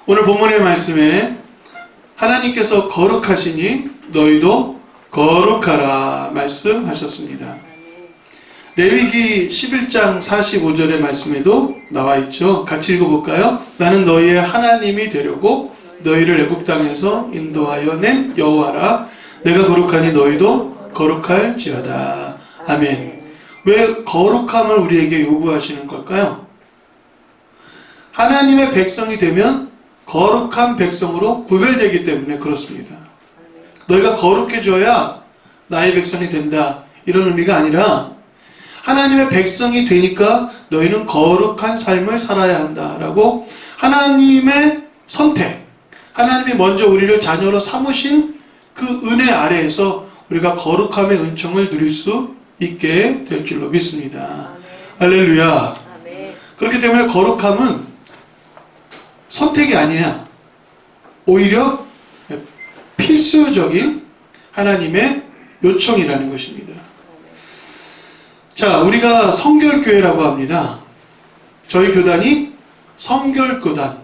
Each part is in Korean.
오늘 본문의 말씀에 하나님께서 거룩하시니 너희도 거룩하라 말씀하셨습니다. 레위기 11장 45절의 말씀에도 나와 있죠. 같이 읽어볼까요? 나는 너희의 하나님이 되려고 너희를 애굽 땅에서 인도하여 낸 여호와라. 내가 거룩하니 너희도 거룩할지어다. 아멘. 왜 거룩함을 우리에게 요구하시는 걸까요? 하나님의 백성이 되면 거룩한 백성으로 구별되기 때문에 그렇습니다. 너희가 거룩해져야 나의 백성이 된다, 이런 의미가 아니라 하나님의 백성이 되니까 너희는 거룩한 삶을 살아야 한다라고 하나님의 선택, 하나님이 먼저 우리를 자녀로 삼으신 그 은혜 아래에서 우리가 거룩함의 은총을 누릴 수 있게 될 줄로 믿습니다. 할렐루야. 그렇기 때문에 거룩함은 선택이 아니야. 오히려 필수적인 하나님의 요청이라는 것입니다. 자, 우리가 성결교회라고 합니다. 저희 교단이 성결교단.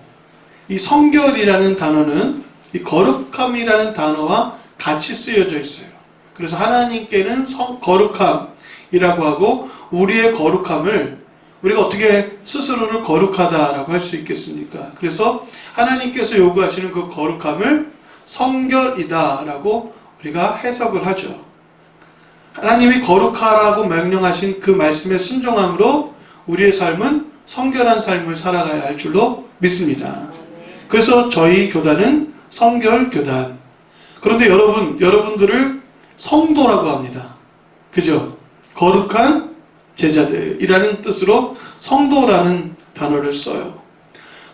이 성결이라는 단어는 이 거룩함이라는 단어와 같이 쓰여져 있어요. 그래서 하나님께는 거룩함이라고 하고 우리의 거룩함을 우리가 어떻게 스스로를 거룩하다라고 할 수 있겠습니까? 그래서 하나님께서 요구하시는 그 거룩함을 성결이다라고 우리가 해석을 하죠. 하나님이 거룩하라고 명령하신 그 말씀에 순종함으로 우리의 삶은 성결한 삶을 살아가야 할 줄로 믿습니다. 그래서 저희 교단은 성결교단. 그런데 여러분들을 성도라고 합니다. 그죠? 거룩한 제자들이라는 뜻으로 성도라는 단어를 써요.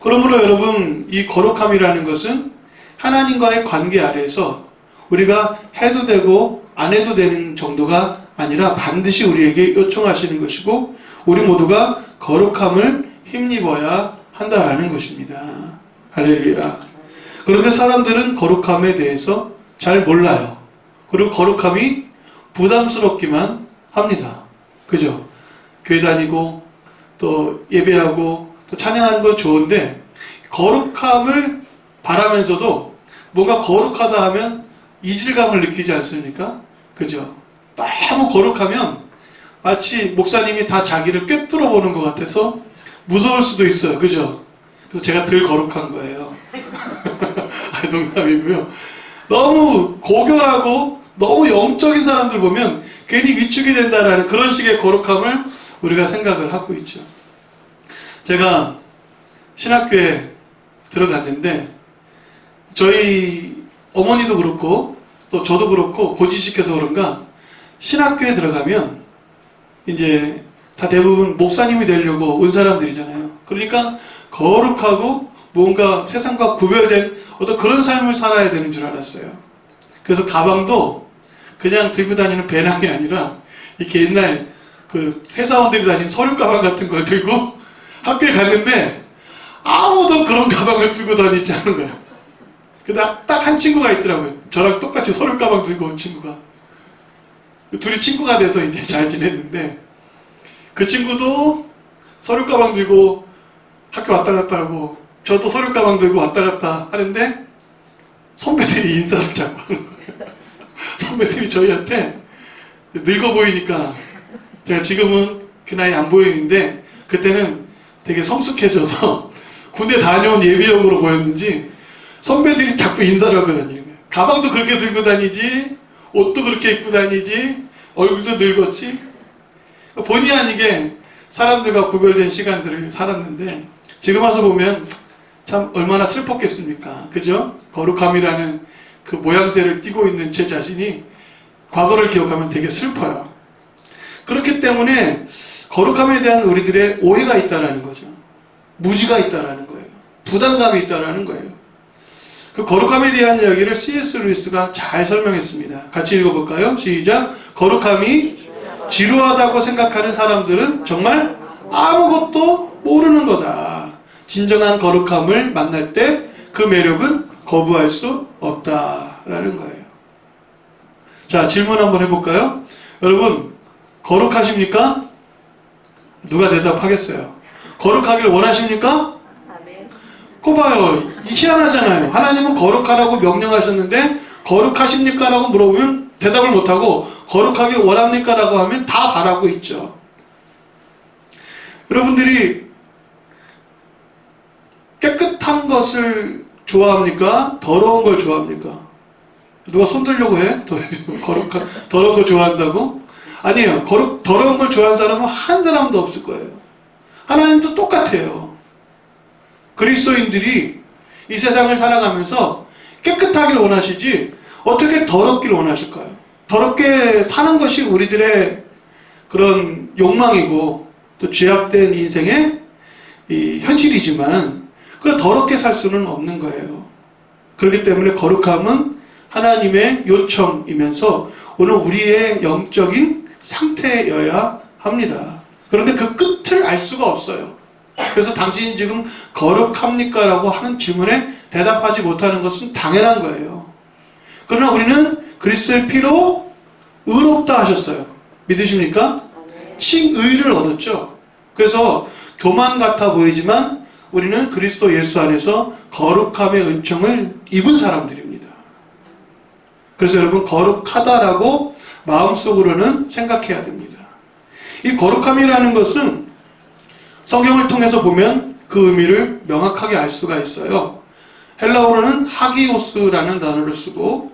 그러므로 여러분, 이 거룩함이라는 것은 하나님과의 관계 아래에서 우리가 해도 되고 안 해도 되는 정도가 아니라 반드시 우리에게 요청하시는 것이고 우리 모두가 거룩함을 힘입어야 한다라는 것입니다. 할렐루야. 그런데 사람들은 거룩함에 대해서 잘 몰라요. 그리고 거룩함이 부담스럽기만 합니다. 그죠? 교회 다니고 또 예배하고 또 찬양하는 건 좋은데 거룩함을 바라면서도 뭔가 거룩하다 하면 이질감을 느끼지 않습니까? 그죠? 너무 거룩하면 마치 목사님이 다 자기를 꿰뚫어 보는 것 같아서 무서울 수도 있어요. 그죠? 그래서 제가 덜 거룩한 거예요. 농담이고요. 너무 고결하고 너무 영적인 사람들 보면 괜히 위축이 된다라는 그런 식의 거룩함을 우리가 생각을 하고 있죠. 제가 신학교에 들어갔는데 저희 어머니도 그렇고 또 저도 그렇고 고지식해서 그런가 신학교에 들어가면 이제 다 대부분 목사님이 되려고 온 사람들이잖아요. 그러니까 거룩하고 뭔가 세상과 구별된 어떤 그런 삶을 살아야 되는 줄 알았어요. 그래서 가방도 그냥 들고 다니는 배낭이 아니라 이렇게 옛날 그 회사원들이 다니는 서류 가방 같은 걸 들고 학교에 갔는데 아무도 그런 가방을 들고 다니지 않은 거예요. 근데 딱 한 친구가 있더라고요. 저랑 똑같이 서류 가방 들고 온 친구가. 둘이 친구가 돼서 이제 잘 지냈는데 그 친구도 서류 가방 들고 학교 왔다 갔다 하고 저도 서류 가방 들고 왔다 갔다 하는데 선배들이 인사를 자꾸 하는 거예요. 선배들이 저희한테 늙어 보이니까 제가 지금은 그 나이 안 보이는데 그때는 되게 성숙해져서 군대 다녀온 예비역으로 보였는지 선배들이 자꾸 인사를 하고 다니는 거예요. 가방도 그렇게 들고 다니지, 옷도 그렇게 입고 다니지, 얼굴도 늙었지. 본의 아니게 사람들과 구별된 시간들을 살았는데 지금 와서 보면 참 얼마나 슬펐겠습니까? 그죠? 거룩함이라는 그 모양새를 띠고 있는 제 자신이 과거를 기억하면 되게 슬퍼요. 그렇기 때문에 거룩함에 대한 우리들의 오해가 있다라는 거죠. 무지가 있다라는 거예요. 부담감이 있다라는 거예요. 그 거룩함에 대한 이야기를 C.S. 루이스가 잘 설명했습니다. 같이 읽어볼까요? 시작. 거룩함이 지루하다고 생각하는 사람들은 정말 아무것도 모르는 거다. 진정한 거룩함을 만날 때 그 매력은 거부할 수 없다라는 거예요. 자, 질문 한번 해볼까요? 여러분, 거룩하십니까? 누가 대답하겠어요? 거룩하기를 원하십니까? 그거 봐요. 희한하잖아요. 하나님은 거룩하라고 명령하셨는데 거룩하십니까? 라고 물어보면 대답을 못하고 거룩하길 원합니까? 라고 하면 다 바라고 있죠. 여러분들이 깨끗한 것을 좋아합니까? 더러운 걸 좋아합니까? 누가 손들려고 해? 더러운 걸 좋아한다고? 아니에요. 더러운 걸 좋아하는 사람은 한 사람도 없을 거예요. 하나님도 똑같아요. 그리스도인들이 이 세상을 살아가면서 깨끗하길 원하시지 어떻게 더럽길 원하실까요? 더럽게 사는 것이 우리들의 그런 욕망이고 또 죄악된 인생의 이 현실이지만 그걸 더럽게 살 수는 없는 거예요. 그렇기 때문에 거룩함은 하나님의 요청이면서 오늘 우리의 영적인 상태여야 합니다. 그런데 그 끝을 알 수가 없어요. 그래서 당신이 지금 거룩합니까? 라고 하는 질문에 대답하지 못하는 것은 당연한 거예요. 그러나 우리는 그리스도의 피로 의롭다 하셨어요. 믿으십니까? 칭의를 얻었죠. 그래서 교만 같아 보이지만 우리는 그리스도 예수 안에서 거룩함의 은총을 입은 사람들입니다. 그래서 여러분 거룩하다라고 마음속으로는 생각해야 됩니다. 이 거룩함이라는 것은 성경을 통해서 보면 그 의미를 명확하게 알 수가 있어요. 헬라어로는 하기오스라는 단어를 쓰고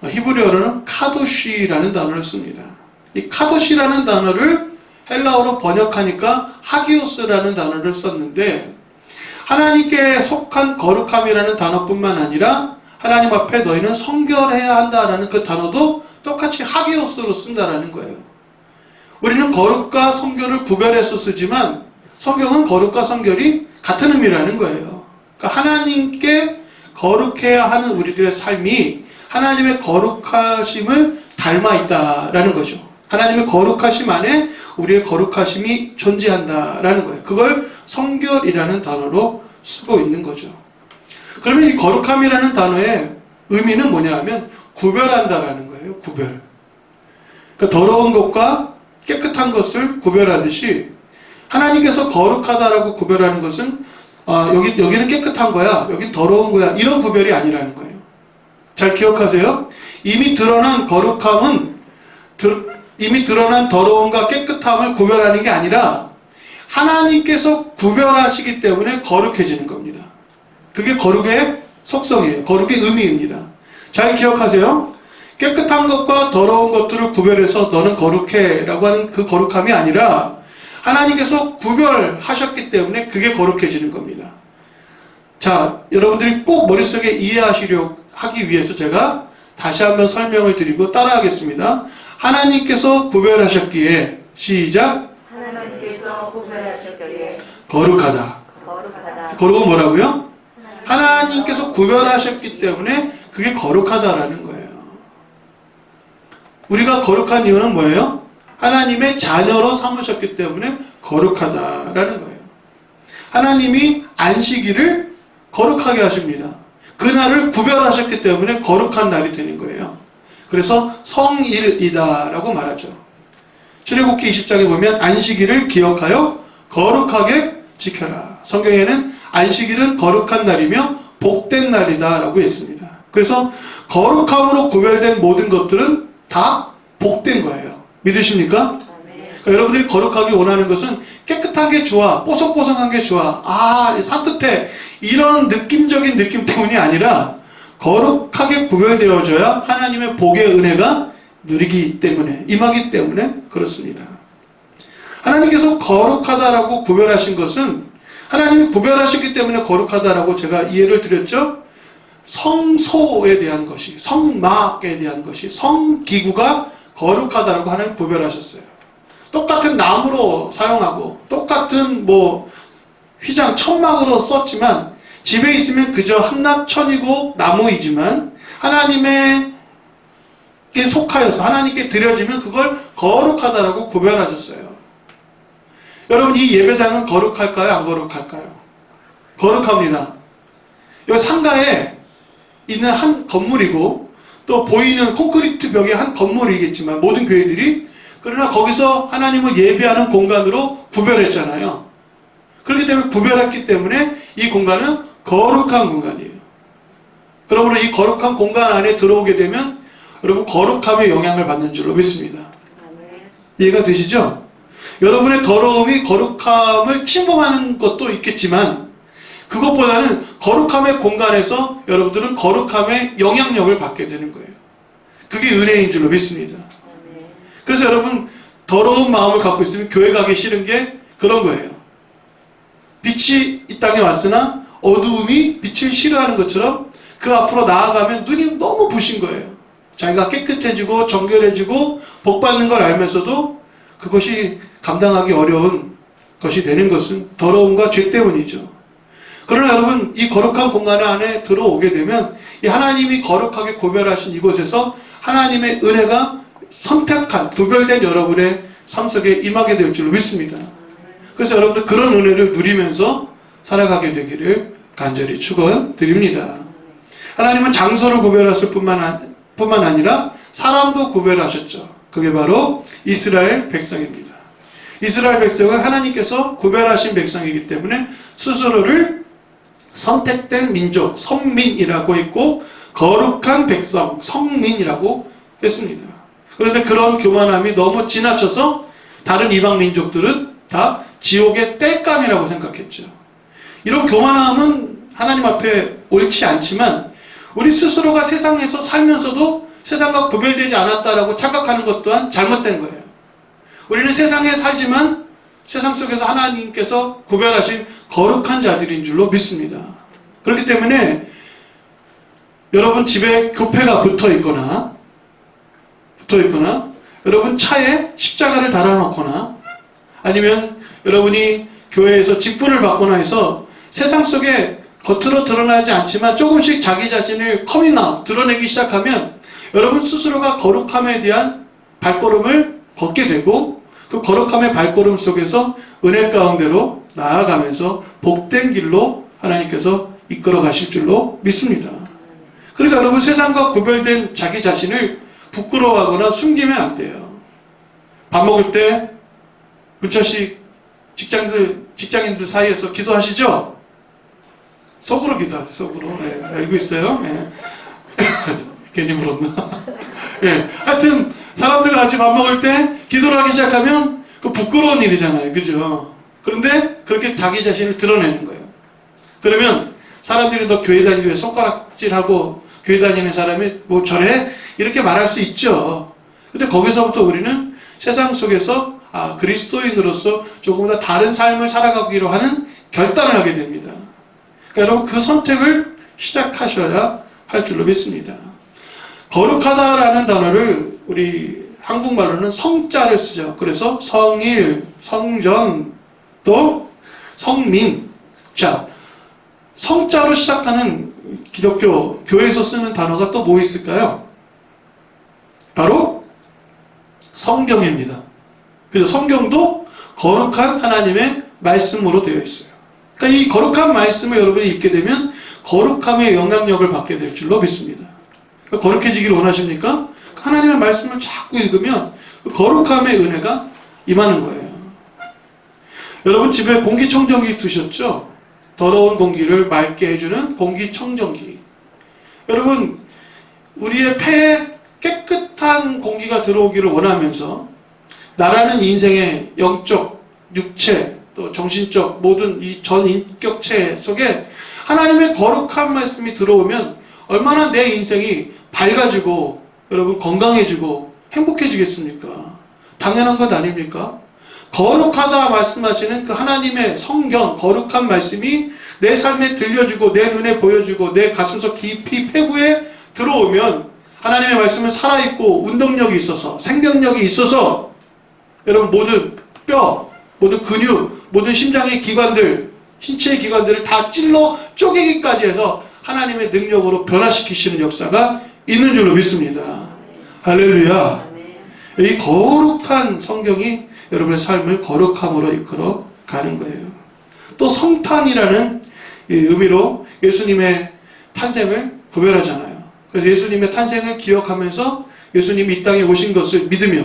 히브리어로는 카도시라는 단어를 씁니다. 이 카도시라는 단어를 헬라어로 번역하니까 하기오스라는 단어를 썼는데 하나님께 속한 거룩함이라는 단어뿐만 아니라 하나님 앞에 너희는 성결해야 한다라는 그 단어도 똑같이 하기오스로 쓴다라는 거예요. 우리는 거룩과 성결을 구별해서 쓰지만 성경은 거룩과 성결이 같은 의미라는 거예요. 그러니까 하나님께 거룩해야 하는 우리들의 삶이 하나님의 거룩하심을 닮아 있다라는 거죠. 하나님의 거룩하심 안에 우리의 거룩하심이 존재한다라는 거예요. 그걸 성결이라는 단어로 쓰고 있는 거죠. 그러면 이 거룩함이라는 단어의 의미는 뭐냐 하면 구별한다라는 거예요. 구별. 그러니까 더러운 것과 깨끗한 것을 구별하듯이 하나님께서 거룩하다라고 구별하는 것은 여기는 깨끗한 거야, 여긴 더러운 거야, 이런 구별이 아니라는 거예요. 잘 기억하세요. 이미 드러난 거룩함은 이미 드러난 더러움과 깨끗함을 구별하는 게 아니라 하나님께서 구별하시기 때문에 거룩해지는 겁니다. 그게 거룩의 속성이에요. 거룩의 의미입니다. 잘 기억하세요. 깨끗한 것과 더러운 것들을 구별해서 너는 거룩해 라고 하는 그 거룩함이 아니라 하나님께서 구별하셨기 때문에 그게 거룩해지는 겁니다. 자, 여러분들이 꼭 머릿속에 이해하시려 하기 위해서 제가 다시 한번 설명을 드리고 따라하겠습니다. 하나님께서 구별하셨기에 시작. 하나님께서 구별하셨기에 거룩하다. 거룩은 뭐라고요? 하나님께서 구별하셨기 때문에 그게 거룩하다라는 거예요. 우리가 거룩한 이유는 뭐예요? 하나님의 자녀로 삼으셨기 때문에 거룩하다라는 거예요. 하나님이 안식일을 거룩하게 하십니다. 그날을 구별하셨기 때문에 거룩한 날이 되는 거예요. 그래서 성일이다라고 말하죠. 출애굽기 20장에 보면 안식일을 기억하여 거룩하게 지켜라. 성경에는 안식일은 거룩한 날이며 복된 날이다라고 했습니다. 그래서 거룩함으로 구별된 모든 것들은 다 복된 거예요. 믿으십니까? 그러니까 여러분들이 거룩하기 원하는 것은 깨끗한 게 좋아, 뽀송뽀송한 게 좋아, 산뜻해, 이런 느낌적인 느낌 때문이 아니라 거룩하게 구별되어져야 하나님의 복의 은혜가 누리기 때문에, 임하기 때문에 그렇습니다. 하나님께서 거룩하다라고 구별하신 것은 하나님이 구별하셨기 때문에 거룩하다라고 제가 이해를 드렸죠. 성소에 대한 것이, 성막에 대한 것이, 성기구가 거룩하다라고 하나님 구별하셨어요. 똑같은 나무로 사용하고 똑같은 휘장, 천막으로 썼지만 집에 있으면 그저 한낱천이고 나무이지만 하나님께 속하여서 하나님께 드려지면 그걸 거룩하다라고 구별하셨어요. 여러분, 이 예배당은 거룩할까요? 안 거룩할까요? 거룩합니다. 여기 상가에 있는 한 건물이고 또 보이는 콘크리트 벽의 한 건물이겠지만 모든 교회들이, 그러나 거기서 하나님을 예배하는 공간으로 구별했잖아요. 그렇기 때문에 구별했기 때문에 이 공간은 거룩한 공간이에요. 그러므로 이 거룩한 공간 안에 들어오게 되면 여러분 거룩함의 영향을 받는 줄로 믿습니다. 이해가 되시죠? 여러분의 더러움이 거룩함을 침범하는 것도 있겠지만 그것보다는 거룩함의 공간에서 여러분들은 거룩함의 영향력을 받게 되는 거예요. 그게 은혜인 줄로 믿습니다. 그래서 여러분 더러운 마음을 갖고 있으면 교회 가기 싫은 게 그런 거예요. 빛이 이 땅에 왔으나 어두움이 빛을 싫어하는 것처럼 그 앞으로 나아가면 눈이 너무 부신 거예요. 자기가 깨끗해지고 정결해지고 복받는 걸 알면서도 그것이 감당하기 어려운 것이 되는 것은 더러움과 죄 때문이죠. 그러나 여러분 이 거룩한 공간 안에 들어오게 되면 이 하나님이 거룩하게 구별하신 이곳에서 하나님의 은혜가 선택한 구별된 여러분의 삶 속에 임하게 될 줄로 믿습니다. 그래서 여러분들 그런 은혜를 누리면서 살아가게 되기를 간절히 축원드립니다. 하나님은 장소를 구별하실 뿐만 아니라 사람도 구별하셨죠. 그게 바로 이스라엘 백성입니다. 이스라엘 백성은 하나님께서 구별하신 백성이기 때문에 스스로를 선택된 민족, 선민이라고 했고 거룩한 백성, 성민이라고 했습니다. 그런데 그런 교만함이 너무 지나쳐서 다른 이방 민족들은 다 지옥의 땔감이라고 생각했죠. 이런 교만함은 하나님 앞에 옳지 않지만 우리 스스로가 세상에서 살면서도 세상과 구별되지 않았다라고 착각하는 것 또한 잘못된 거예요. 우리는 세상에 살지만 세상 속에서 하나님께서 구별하신 거룩한 자들인 줄로 믿습니다. 그렇기 때문에 여러분 집에 교패가 붙어 있거나 여러분 차에 십자가를 달아놓거나 아니면 여러분이 교회에서 직분을 받거나 해서 세상 속에 겉으로 드러나지 않지만 조금씩 자기 자신을 커밍아웃 드러내기 시작하면 여러분 스스로가 거룩함에 대한 발걸음을 걷게 되고 그 거룩함의 발걸음 속에서 은혜 가운데로 나아가면서 복된 길로 하나님께서 이끌어 가실 줄로 믿습니다. 그러니까 여러분 세상과 구별된 자기 자신을 부끄러워하거나 숨기면 안 돼요. 밥 먹을 때 문철식 직장인들 사이에서 기도하시죠? 속으로 기도하세요. 속으로. 네, 알고 있어요. 네. 괜히 물었나? 네. 하여튼 사람들과 같이 밥 먹을 때 기도를 하기 시작하면 그 부끄러운 일이잖아요. 그죠? 그런데 그렇게 자기 자신을 드러내는 거예요. 그러면 사람들이 너 교회 다니기 위해 손가락질하고 교회 다니는 사람이 뭐 저래? 이렇게 말할 수 있죠. 근데 거기서부터 우리는 세상 속에서 그리스도인으로서 조금 더 다른 삶을 살아가기로 하는 결단을 하게 됩니다. 그러니까 여러분 그 선택을 시작하셔야 할 줄로 믿습니다. 거룩하다라는 단어를 우리 한국말로는 성자를 쓰죠. 그래서 성일, 성전, 또 성민. 자, 성자로 시작하는 기독교 교회에서 쓰는 단어가 또 뭐 있을까요? 바로 성경입니다. 그래서 성경도 거룩한 하나님의 말씀으로 되어 있어요. 그러니까 이 거룩한 말씀을 여러분이 읽게 되면 거룩함의 영향력을 받게 될 줄로 믿습니다. 그러니까 거룩해지기를 원하십니까? 하나님의 말씀을 자꾸 읽으면 그 거룩함의 은혜가 임하는 거예요. 여러분 집에 공기청정기 두셨죠? 더러운 공기를 맑게 해주는 공기청정기. 여러분 우리의 폐에 깨끗한 공기가 들어오기를 원하면서 나라는 인생의 영적, 육체, 또 정신적 모든 이 전 인격체 속에 하나님의 거룩한 말씀이 들어오면 얼마나 내 인생이 밝아지고 여러분 건강해지고 행복해지겠습니까? 당연한 것 아닙니까? 거룩하다 말씀하시는 그 하나님의 성경 거룩한 말씀이 내 삶에 들려주고 내 눈에 보여주고 내 가슴속 깊이 폐부에 들어오면 하나님의 말씀은 살아있고 운동력이 있어서 생명력이 있어서 여러분 모든 뼈, 모든 근육, 모든 심장의 기관들, 신체의 기관들을 다 찔러 쪼개기까지 해서 하나님의 능력으로 변화시키시는 역사가 있는 줄로 믿습니다. 할렐루야. 이 거룩한 성경이 여러분의 삶을 거룩함으로 이끌어 가는 거예요. 또 성탄이라는 의미로 예수님의 탄생을 구별하잖아요. 그래서 예수님의 탄생을 기억하면서 예수님이 이 땅에 오신 것을 믿으며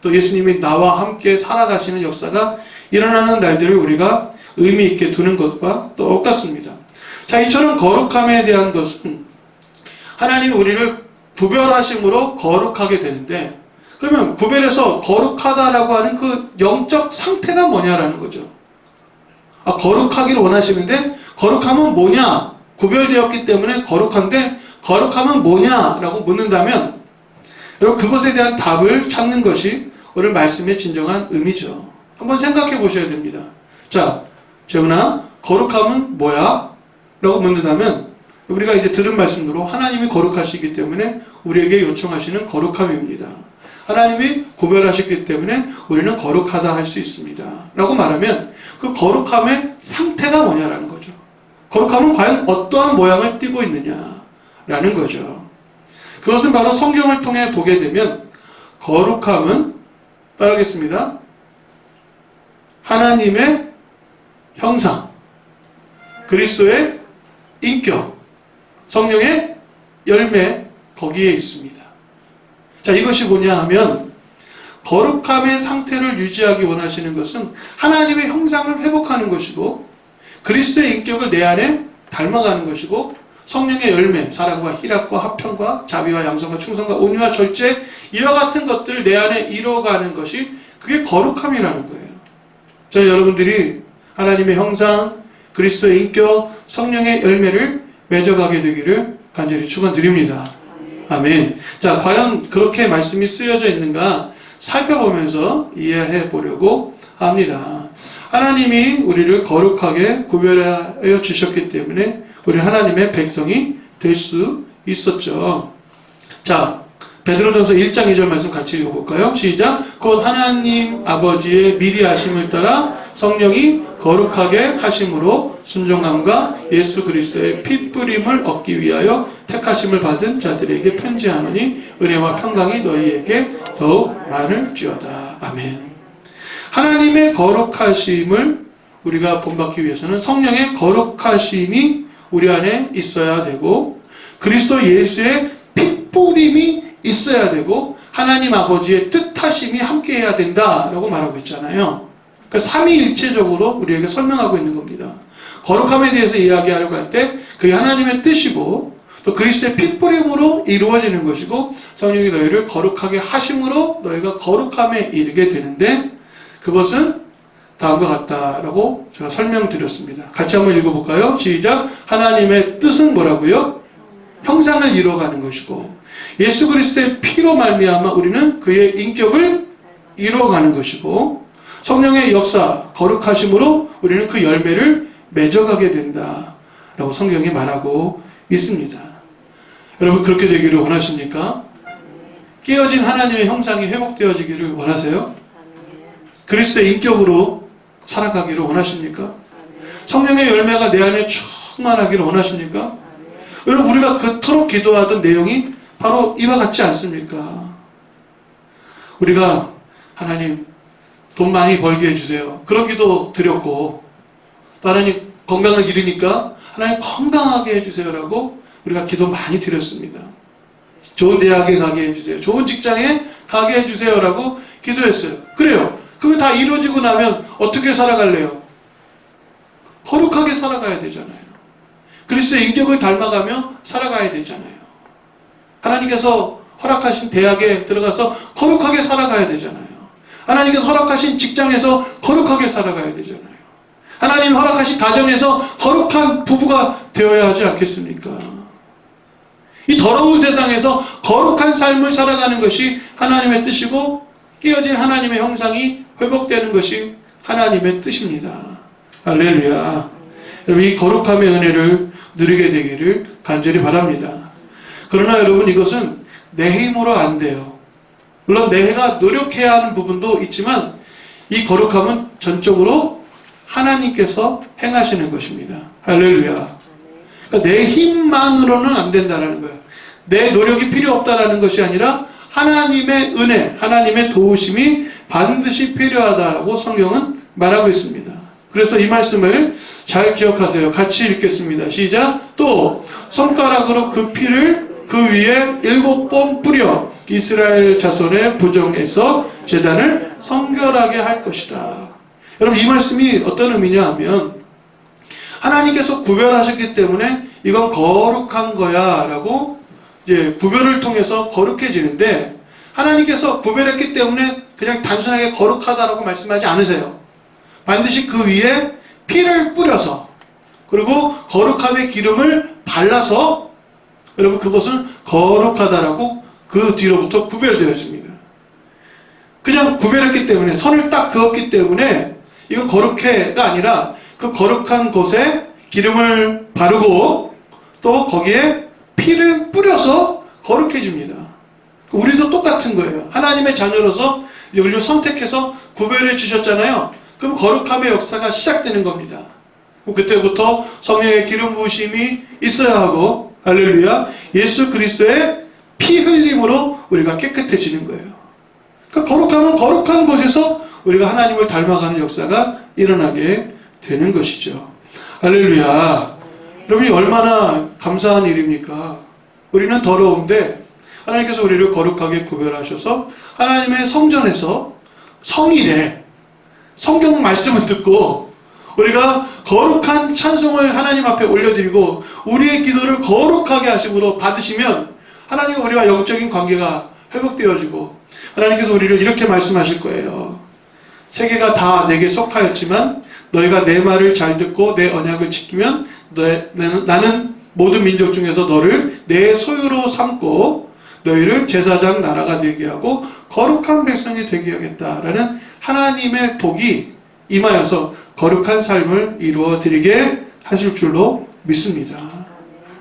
또 예수님이 나와 함께 살아가시는 역사가 일어나는 날들을 우리가 의미 있게 두는 것과 똑같습니다. 자, 이처럼 거룩함에 대한 것은 하나님이 우리를 구별하심으로 거룩하게 되는데, 그러면 구별해서 거룩하다라고 하는 그 영적 상태가 뭐냐라는 거죠. 거룩하기를 원하시는데 거룩함은 뭐냐? 구별되었기 때문에 거룩한데 거룩함은 뭐냐라고 묻는다면 여러분 그것에 대한 답을 찾는 것이 오늘 말씀의 진정한 의미죠. 한번 생각해 보셔야 됩니다. 자, 재훈아, 거룩함은 뭐야? 라고 묻는다면 우리가 이제 들은 말씀으로 하나님이 거룩하시기 때문에 우리에게 요청하시는 거룩함입니다. 하나님이 구별하셨기 때문에 우리는 거룩하다 할 수 있습니다. 라고 말하면 그 거룩함의 상태가 뭐냐라는 거죠. 거룩함은 과연 어떠한 모양을 띠고 있느냐라는 거죠. 그것은 바로 성경을 통해 보게 되면 거룩함은 따르겠습니다. 하나님의 형상, 그리스도의 인격, 성령의 열매 거기에 있습니다. 자, 이것이 뭐냐 하면 거룩함의 상태를 유지하기 원하시는 것은 하나님의 형상을 회복하는 것이고 그리스도의 인격을 내 안에 닮아가는 것이고 성령의 열매, 사랑과 희락과 화평과 자비와 양성과 충성과 온유와 절제 이와 같은 것들을 내 안에 이뤄가는 것이 그게 거룩함이라는 거예요. 자, 여러분들이 하나님의 형상, 그리스도의 인격, 성령의 열매를 맺어가게 되기를 간절히 축원드립니다. 아멘. 자, 과연 그렇게 말씀이 쓰여져 있는가 살펴보면서 이해해 보려고 합니다. 하나님이 우리를 거룩하게 구별하여 주셨기 때문에 우리 하나님의 백성이 될 수 있었죠. 자, 베드로전서 1장 2절 말씀 같이 읽어볼까요? 시작. 곧 하나님 아버지의 미리 하심을 따라 성령이 거룩하게 하심으로 순종함과 예수 그리스도의 핏뿌림을 얻기 위하여 택하심을 받은 자들에게 편지하노니 은혜와 평강이 너희에게 더욱 많을지어다. 아멘. 하나님의 거룩하심을 우리가 본받기 위해서는 성령의 거룩하심이 우리 안에 있어야 되고 그리스도 예수의 핏뿌림이 있어야 되고 하나님 아버지의 뜻하심이 함께해야 된다라고 말하고 있잖아요. 그러니까 삼위일체적으로 우리에게 설명하고 있는 겁니다. 거룩함에 대해서 이야기하려고 할 때 그게 하나님의 뜻이고 또 그리스도의 핏뿌림으로 이루어지는 것이고 성령이 너희를 거룩하게 하심으로 너희가 거룩함에 이르게 되는데 그것은 다음과 같다라고 제가 설명드렸습니다. 같이 한번 읽어볼까요? 시작. 하나님의 뜻은 뭐라고요? 형상을 이루어가는 것이고 예수 그리스도의 피로 말미암아 우리는 그의 인격을 이루어가는 것이고 성령의 역사, 거룩하심으로 우리는 그 열매를 맺어가게 된다라고 성경이 말하고 있습니다. 여러분 그렇게 되기를 원하십니까? 깨어진 하나님의 형상이 회복되어지기를 원하세요? 그리스도의 인격으로 살아가기를 원하십니까? 성령의 열매가 내 안에 충만하기를 원하십니까? 여러분 우리가 그토록 기도하던 내용이 바로 이와 같지 않습니까? 우리가 하나님 돈 많이 벌게 해주세요. 그런 기도 드렸고 또 하나님 건강을 잃으니까 하나님 건강하게 해주세요라고 우리가 기도 많이 드렸습니다. 좋은 대학에 가게 해주세요. 좋은 직장에 가게 해주세요라고 기도했어요. 그래요. 그거 다 이루어지고 나면 어떻게 살아갈래요? 거룩하게 살아가야 되잖아요. 그리스도의 인격을 닮아가며 살아가야 되잖아요. 하나님께서 허락하신 대학에 들어가서 거룩하게 살아가야 되잖아요. 하나님께서 허락하신 직장에서 거룩하게 살아가야 되잖아요. 하나님 허락하신 가정에서 거룩한 부부가 되어야 하지 않겠습니까? 이 더러운 세상에서 거룩한 삶을 살아가는 것이 하나님의 뜻이고 깨어진 하나님의 형상이 회복되는 것이 하나님의 뜻입니다. 할렐루야. 여러분 이 거룩함의 은혜를 누리게 되기를 간절히 바랍니다. 그러나 여러분 이것은 내 힘으로 안 돼요. 물론 내가 노력해야 하는 부분도 있지만 이 거룩함은 전적으로 하나님께서 행하시는 것입니다. 할렐루야. 그러니까 내 힘만으로는 안 된다는 거예요. 내 노력이 필요 없다는 것이 아니라 하나님의 은혜, 하나님의 도우심이 반드시 필요하다라고 성경은 말하고 있습니다. 그래서 이 말씀을 잘 기억하세요. 같이 읽겠습니다. 시작. 또 손가락으로 그 피를 그 위에 7번 뿌려 이스라엘 자손의 부정에서 제단을 성결하게 할 것이다. 여러분 이 말씀이 어떤 의미냐 하면 하나님께서 구별하셨기 때문에 이건 거룩한 거야 라고 이제 구별을 통해서 거룩해지는데, 하나님께서 구별했기 때문에 그냥 단순하게 거룩하다라고 말씀하지 않으세요. 반드시 그 위에 피를 뿌려서, 그리고 거룩함의 기름을 발라서, 여러분 그것은 거룩하다라고 그 뒤로부터 구별되어집니다. 그냥 구별했기 때문에, 선을 딱 그었기 때문에 이건 거룩해가 아니라 그 거룩한 곳에 기름을 바르고 또 거기에 피를 뿌려서 거룩해집니다. 우리도 똑같은 거예요. 하나님의 자녀로서 우리를 선택해서 구별해 주셨잖아요. 그럼 거룩함의 역사가 시작되는 겁니다. 그때부터 성령의 기름 부으심이 있어야 하고, 할렐루야, 예수 그리스도의 피 흘림으로 우리가 깨끗해지는 거예요. 그러니까 거룩함은 거룩한 곳에서 우리가 하나님을 닮아가는 역사가 일어나게 되는 것이죠. 할렐루야. 여러분이 얼마나 감사한 일입니까? 우리는 더러운데 하나님께서 우리를 거룩하게 구별하셔서 하나님의 성전에서 성일에 성경 말씀을 듣고 우리가 거룩한 찬송을 하나님 앞에 올려드리고 우리의 기도를 거룩하게 하심으로 받으시면 하나님과 우리와 영적인 관계가 회복되어지고, 하나님께서 우리를 이렇게 말씀하실 거예요. 세계가 다 내게 속하였지만 너희가 내 말을 잘 듣고 내 언약을 지키면 나는 모든 민족 중에서 너를 내 소유로 삼고 너희를 제사장 나라가 되게 하고 거룩한 백성이 되게 하겠다라는 하나님의 복이 임하여서 거룩한 삶을 이루어 드리게 하실 줄로 믿습니다.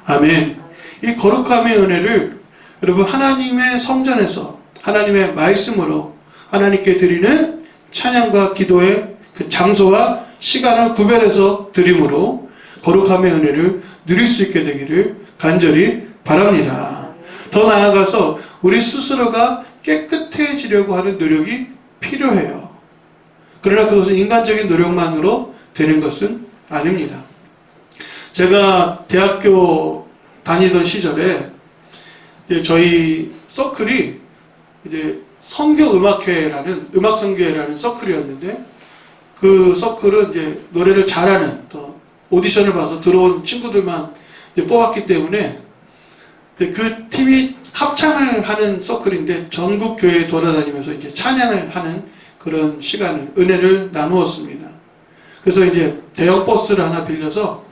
아멘. 이 거룩함의 은혜를 여러분 하나님의 성전에서 하나님의 말씀으로 하나님께 드리는 찬양과 기도의 그 장소와 시간을 구별해서 드림으로 거룩함의 은혜를 누릴 수 있게 되기를 간절히 바랍니다. 더 나아가서 우리 스스로가 깨끗해지려고 하는 노력이 필요해요. 그러나 그것은 인간적인 노력만으로 되는 것은 아닙니다. 제가 대학교 다니던 시절에 저희 서클이 이제 선교음악회라는 음악선교회라는 서클이었는데, 그 서클은 이제 노래를 잘하는, 또 오디션을 봐서 들어온 친구들만 이제 뽑았기 때문에 그 팀이 합창을 하는 서클인데 전국 교회에 돌아다니면서 이제 찬양을 하는 그런 시간을, 은혜를 나누었습니다. 그래서 이제 대형 버스를 하나 빌려서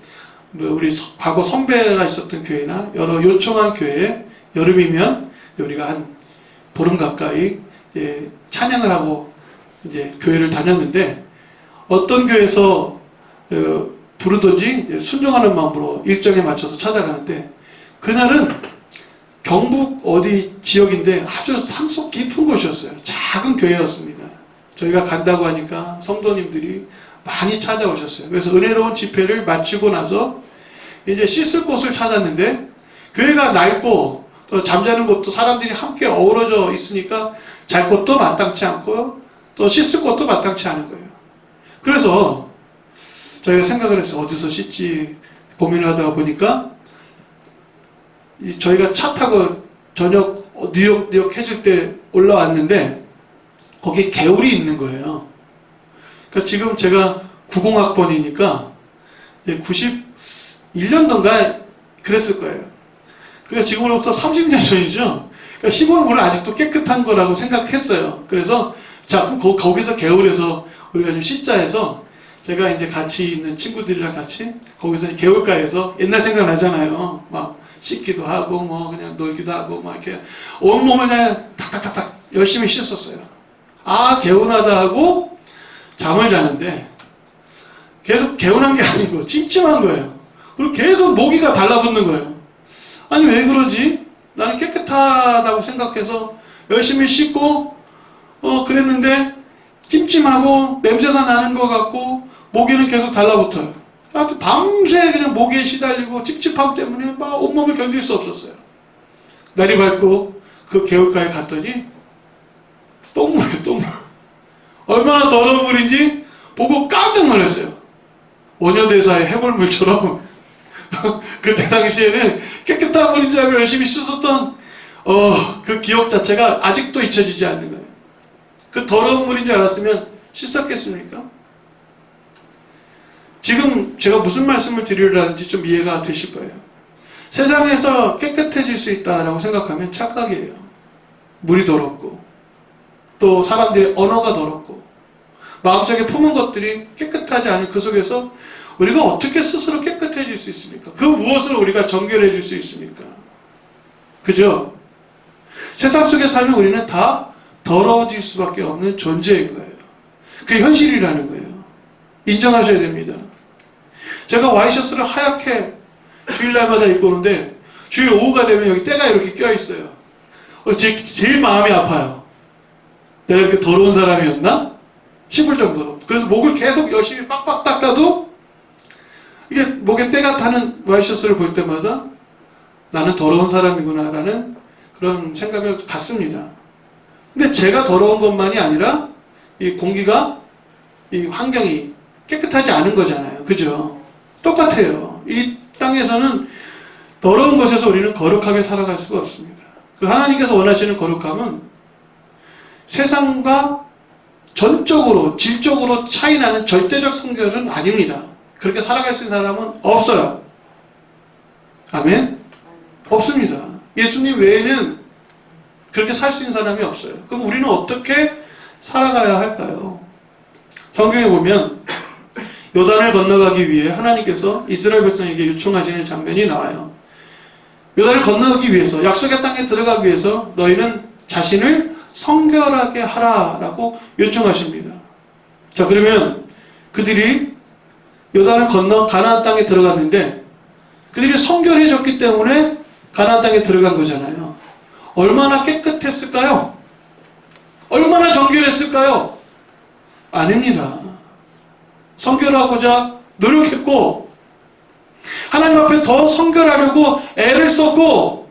우리 과거 선배가 있었던 교회나 여러 요청한 교회에 여름이면 우리가 한 보름 가까이 이제 찬양을 하고 이제 교회를 다녔는데, 어떤 교회에서 부르든지 순종하는 마음으로 일정에 맞춰서 찾아가는데, 그날은 경북 어디 지역인데 아주 산속 깊은 곳이었어요. 작은 교회였습니다. 저희가 간다고 하니까 성도님들이 많이 찾아오셨어요. 그래서 은혜로운 집회를 마치고 나서 이제 씻을 곳을 찾았는데, 교회가 낡고 또 잠자는 곳도 사람들이 함께 어우러져 있으니까 잘 곳도 마땅치 않고 또 씻을 곳도 마땅치 않은 거예요. 그래서 저희가 생각을 했어요. 어디서 씻지 고민을 하다가 보니까 저희가 차 타고 저녁 뉴욕 해질 때 올라왔는데 거기에 개울이 있는 거예요. 그러니까 지금 제가 90학번이니까 91년도인가 그랬을 거예요. 그러니까 지금으로부터 30년 전이죠. 그러니까 시골물은 아직도 깨끗한 거라고 생각했어요. 그래서 자, 그럼 거기서 개울에서 우리가 좀 씻자 해서 제가 이제 같이 있는 친구들이랑 같이 거기서 개울가에서, 옛날 생각나잖아요. 막 씻기도 하고 뭐 그냥 놀기도 하고 막 이렇게 온몸을 그냥 탁탁탁탁 열심히 씻었어요. 아, 개운하다 하고 잠을 자는데 계속 개운한 게 아니고 찜찜한 거예요. 그리고 계속 모기가 달라붙는 거예요. 아니 왜 그러지? 나는 깨끗하다고 생각해서 열심히 씻고 그랬는데 찜찜하고 냄새가 나는 것 같고 모기는 계속 달라붙어요. 하여튼 밤새 그냥 모기에 시달리고 찝찝함 때문에 막 온몸을 견딜 수 없었어요. 날이 밝고 그 개울가에 갔더니 똥물이에요, 똥물. 얼마나 더러운 물인지 보고 깜짝 놀랐어요. 원효대사의 해골물처럼 그때 당시에는 깨끗한 물인 줄 알고 열심히 씻었던 그 기억 자체가 아직도 잊혀지지 않는 거예요. 그 더러운 물인 줄 알았으면 씻었겠습니까? 지금 제가 무슨 말씀을 드리려는지 좀 이해가 되실 거예요. 세상에서 깨끗해질 수 있다라고 생각하면 착각이에요. 물이 더럽고 또 사람들의 언어가 더럽고 마음속에 품은 것들이 깨끗하지 않은 그 속에서 우리가 어떻게 스스로 깨끗해질 수 있습니까? 그 무엇을 우리가 정결해질 수 있습니까? 그죠? 세상 속에 살면 우리는 다 더러워질 수밖에 없는 존재인 거예요. 그게 현실이라는 거예요. 인정하셔야 됩니다. 제가 와이셔츠를 하얗게 주일날마다 입고 오는데 주일 오후가 되면 여기 때가 이렇게 껴있어요. 제일 마음이 아파요. 내가 이렇게 더러운 사람이었나? 싶을 정도로. 그래서 목을 계속 열심히 빡빡 닦아도 이게 목에 때가 타는 와이셔츠를 볼 때마다 나는 더러운 사람이구나 라는 그런 생각을 갖습니다. 근데 제가 더러운 것만이 아니라 이 공기가, 이 환경이 깨끗하지 않은 거잖아요. 그죠? 똑같아요. 이 땅에서는 더러운 곳에서 우리는 거룩하게 살아갈 수가 없습니다. 하나님께서 원하시는 거룩함은 세상과 전적으로, 질적으로 차이나는 절대적 성결은 아닙니다. 그렇게 살아갈 수 있는 사람은 없어요. 아멘? 없습니다. 예수님 외에는 그렇게 살 수 있는 사람이 없어요. 그럼 우리는 어떻게 살아가야 할까요? 성경에 보면 요단을 건너가기 위해 하나님께서 이스라엘 백성에게 요청하시는 장면이 나와요. 요단을 건너가기 위해서, 약속의 땅에 들어가기 위해서 너희는 자신을 성결하게 하라라고 요청하십니다. 자, 그러면 그들이 요단을 건너 가나안 땅에 들어갔는데 그들이 성결해졌기 때문에 가나안 땅에 들어간 거잖아요. 얼마나 깨끗했을까요? 얼마나 정결했을까요? 아닙니다. 성결하고자 노력했고 하나님 앞에 더 성결하려고 애를 썼고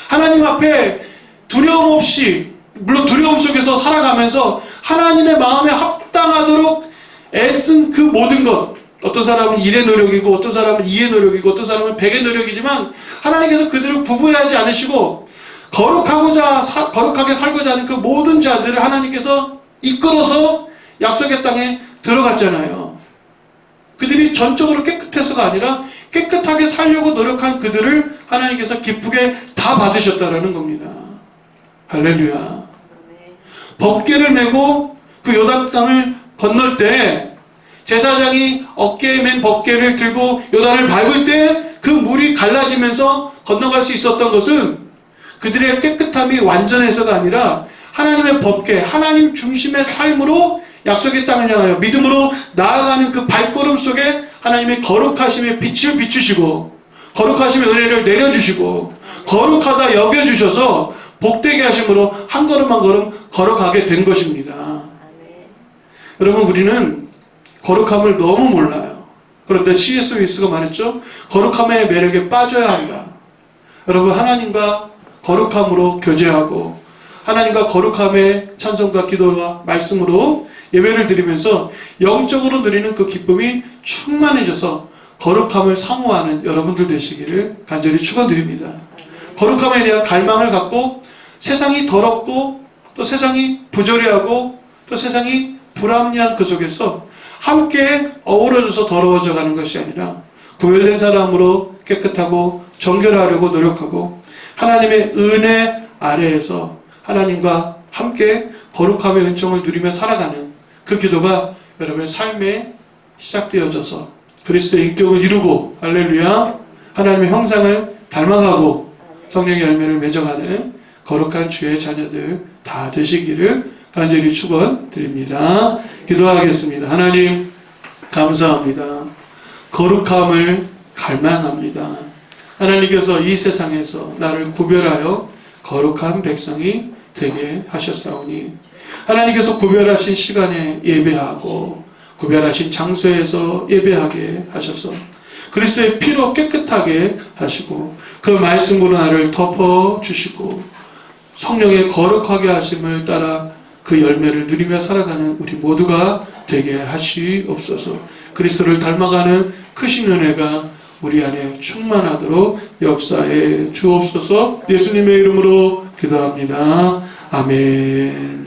하나님 앞에 두려움 없이, 물론 두려움 속에서 살아가면서 하나님의 마음에 합당하도록 애쓴 그 모든 것, 어떤 사람은 1의 노력이고 어떤 사람은 2의 노력이고 어떤 사람은 100의 노력이지만 하나님께서 그들을 구분하지 않으시고 거룩하게 살고자 하는 그 모든 자들을 하나님께서 이끌어서 약속의 땅에 들어갔잖아요. 그들이 전적으로 깨끗해서가 아니라 깨끗하게 살려고 노력한 그들을 하나님께서 기쁘게 다 받으셨다라는 겁니다. 할렐루야. 법궤를 메고 그 요단강을 건널 때 제사장이 어깨에 맨 법궤를 들고 요단을 밟을 때 그 물이 갈라지면서 건너갈 수 있었던 것은 그들의 깨끗함이 완전해서가 아니라 하나님의 법궤, 하나님 중심의 삶으로 약속의 땅을 향하여 믿음으로 나아가는 그 발걸음 속에 하나님의 거룩하심의 빛을 비추시고 거룩하심의 은혜를 내려주시고 거룩하다 여겨주셔서 복되게 하심으로 한 걸음 한 걸음 걸어가게 된 것입니다. 여러분, 우리는 거룩함을 너무 몰라요. 그런데 C.S. 루이스가 말했죠. 거룩함의 매력에 빠져야 한다. 여러분, 하나님과 거룩함으로 교제하고 하나님과 거룩함의 찬송과 기도와 말씀으로 예배를 드리면서 영적으로 누리는 그 기쁨이 충만해져서 거룩함을 사모하는 여러분들 되시기를 간절히 축원드립니다. 거룩함에 대한 갈망을 갖고 세상이 더럽고 또 세상이 부조리하고 또 세상이 불합리한 그 속에서 함께 어우러져서 더러워져 가는 것이 아니라 구별된 사람으로 깨끗하고 정결하려고 노력하고 하나님의 은혜 아래에서 하나님과 함께 거룩함의 은총을 누리며 살아가는 그 기도가 여러분의 삶에 시작되어져서 그리스도의 인격을 이루고 할렐루야 하나님의 형상을 닮아가고 성령의 열매를 맺어가는 거룩한 주의 자녀들 다 되시기를 간절히 축원드립니다. 기도하겠습니다. 하나님 감사합니다. 거룩함을 갈망합니다. 하나님께서 이 세상에서 나를 구별하여 거룩한 백성이 되게 하셨사오니 하나님께서 구별하신 시간에 예배하고 구별하신 장소에서 예배하게 하셔서 그리스도의 피로 깨끗하게 하시고 그 말씀으로 나를 덮어주시고 성령의 거룩하게 하심을 따라 그 열매를 누리며 살아가는 우리 모두가 되게 하시옵소서. 그리스도를 닮아가는 크신 은혜가 우리 안에 충만하도록 역사해 주옵소서. 예수님의 이름으로 기도합니다. 아멘.